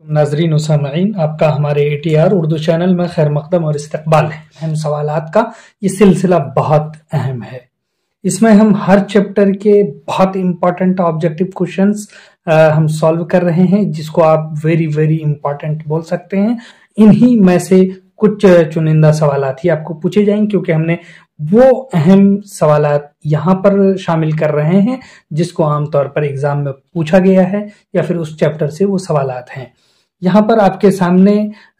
नाजरीन व सामईन, आपका हमारे ATR उर्दू चैनल में खैर मकदम और इस्तकबाल है। अहम सवालात का ये सिलसिला बहुत अहम है। इसमें हम हर चैप्टर के बहुत इंपॉर्टेंट ऑब्जेक्टिव क्वेश्चंस हम सॉल्व कर रहे हैं, जिसको आप वेरी वेरी इंपॉर्टेंट बोल सकते हैं। इन्हीं में से कुछ चुनिंदा सवालात ही आपको पूछे जाएंगे, क्योंकि हमने वो अहम सवालात यहाँ पर शामिल कर रहे हैं जिसको आमतौर पर एग्जाम में पूछा गया है या फिर उस चैप्टर से वो सवालात हैं। यहाँ पर आपके सामने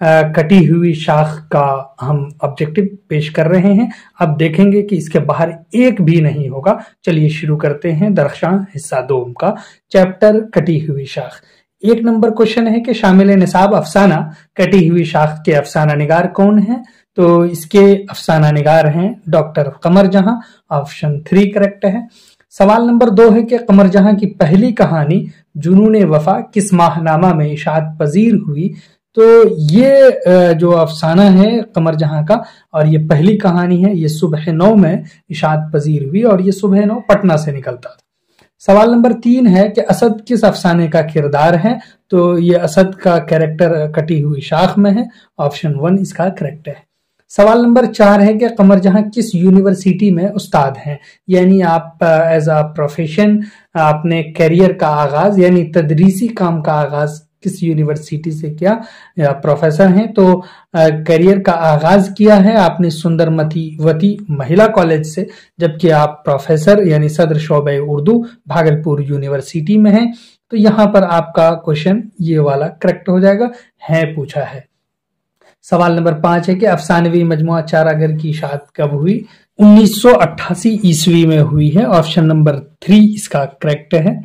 कटी हुई शाख का हम ऑब्जेक्टिव पेश कर रहे हैं। अब देखेंगे कि इसके बाहर एक भी नहीं होगा। चलिए शुरू करते हैं दरख्शां हिस्सा 2 का चैप्टर कटी हुई शाख। 1 नंबर क्वेश्चन है कि शामिल निसाब अफसाना कटी हुई शाख के अफसाना निगार कौन है? तो इसके अफसाना निगार हैं डॉक्टर कमर जहां। ऑप्शन 3 करेक्ट है। सवाल नंबर 2 है कि कमर जहां की पहली कहानी जुनून वफा किस माहनामा में इशाअत पजीर हुई? तो ये जो अफसाना है कमर जहां का और ये पहली कहानी है, ये सुबह 9 में इशाअत पजीर हुई और ये सुबह 9 पटना से निकलता था। सवाल नंबर 3 है कि असद किस अफसाने का किरदार है? तो ये असद का कैरेक्टर कटी हुई शाख में है। ऑप्शन 1 इसका करेक्ट है। सवाल नंबर 4 है कि कमर जहां किस यूनिवर्सिटी में उस्ताद हैं? यानी आप एज अ प्रोफेशन आपने करियर का आगाज यानी तदरीसी काम का आगाज किस यूनिवर्सिटी से किया? या प्रोफेसर हैं तो करियर का आगाज किया है आपने सुंदरमती वती महिला कॉलेज से, जबकि आप प्रोफेसर यानी सदर शोबे उर्दू भागलपुर यूनिवर्सिटी में हैं। तो यहाँ पर आपका क्वेश्चन ये वाला करेक्ट हो जाएगा, है पूछा है। सवाल नंबर 5 है कि अफसानवी मजमुआ चारागर की इशाअत कब हुई? 1988 ईस्वी में हुई है। ऑप्शन नंबर 3 इसका करेक्ट है।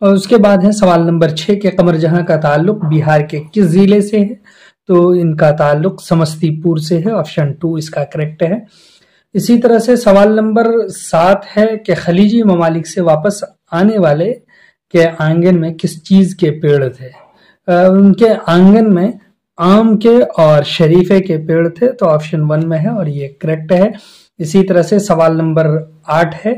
और उसके बाद है सवाल नंबर 6 के कमर जहां का ताल्लुक बिहार के किस जिले से है? तो इनका ताल्लुक समस्तीपुर से है। ऑप्शन 2 इसका करेक्ट है। इसी तरह से सवाल नंबर 7 है कि खलीजी ममालिक से वापस आने वाले के आंगन में किस चीज के पेड़ थे? उनके आंगन में आम के और शरीफे के पेड़ थे। तो ऑप्शन 1 में है और ये करेक्ट है। इसी तरह से सवाल नंबर 8 है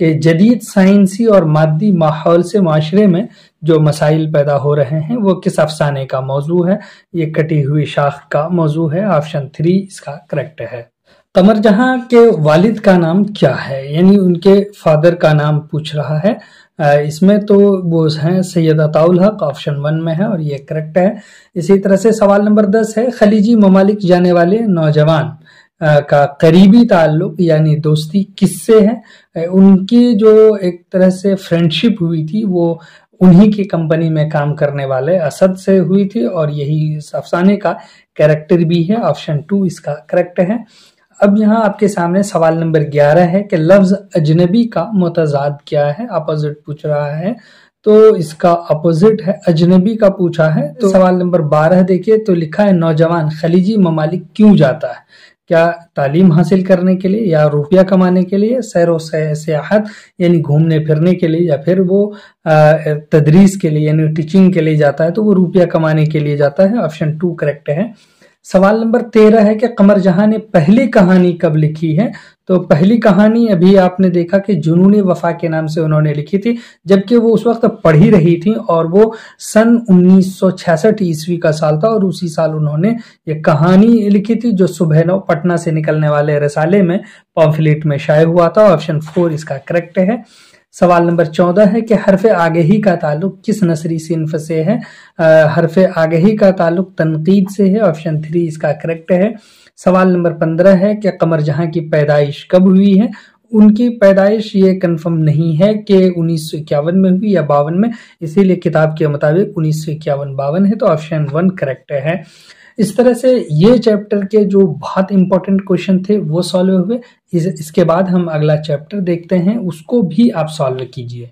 कि जदीद साइंसी और मादी माहौल से माशरे में जो मसाइल पैदा हो रहे हैं वो किस अफसाने का मौजू है? ये कटी हुई शाख का मौजू है। ऑप्शन 3 इसका करेक्ट है। कमर जहां के वालिद का नाम क्या है? यानी उनके फादर का नाम पूछ रहा है। इसमें तो वो हैं सैयद अताउल हक। ऑप्शन 1 में है और ये करेक्ट है। इसी तरह से सवाल नंबर 10 है खलीजी ममालिक जाने वाले नौजवान का करीबी ताल्लुक यानी दोस्ती किससे है? उनकी जो एक तरह से फ्रेंडशिप हुई थी वो उन्हीं की कंपनी में काम करने वाले असद से हुई थी और यही इस अफसाने का कैरेक्टर भी है। ऑप्शन 2 इसका करेक्ट है। अब यहाँ आपके सामने सवाल नंबर 11 है कि लफ्ज अजनबी का मुतजाद क्या है? अपोजिट पूछ रहा है। तो इसका अपोजिट है अजनबी का पूछा है। तो सवाल नंबर 12 देखिए, तो लिखा है नौजवान खलीजी ममालिक क्यों जाता है? क्या तालीम हासिल करने के लिए या रुपया कमाने के लिए, सैरो सियाहत यानी घूमने फिरने के लिए, या फिर वो तदरीस के लिए यानी टीचिंग के लिए जाता है? तो वो रुपया कमाने के लिए जाता है। ऑप्शन 2 करेक्ट है। सवाल नंबर 13 है कि कमर जहां ने पहली कहानी कब लिखी है? तो पहली कहानी अभी आपने देखा कि जुनून वफा के नाम से उन्होंने लिखी थी, जबकि वो उस वक्त पढ़ ही रही थी और वो सन 1966 ईस्वी का साल था और उसी साल उन्होंने ये कहानी लिखी थी जो सुबह 9 पटना से निकलने वाले रसाले में पॉम्फलेट में शाये हुआ था। ऑप्शन 4 इसका करेक्ट है। सवाल नंबर 14 है कि हरफ आगही का ताल्लुक किस नसरी सिन्फ से है? हरफ आगही का ताल्लुक तनकीद से है। ऑप्शन 3 इसका करेक्ट है। सवाल नंबर 15 है कि कमर जहां की पैदाइश कब हुई है? उनकी पैदाइश ये कंफर्म नहीं है कि 1951 में हुई या 52 में, इसीलिए किताब के मुताबिक 1951-52 है। तो ऑप्शन 1 करेक्ट है। इस तरह से ये चैप्टर के जो बहुत इंपॉर्टेंट क्वेश्चन थे वो सॉल्व हुए। इसके बाद हम अगला चैप्टर देखते हैं, उसको भी आप सॉल्व कीजिए।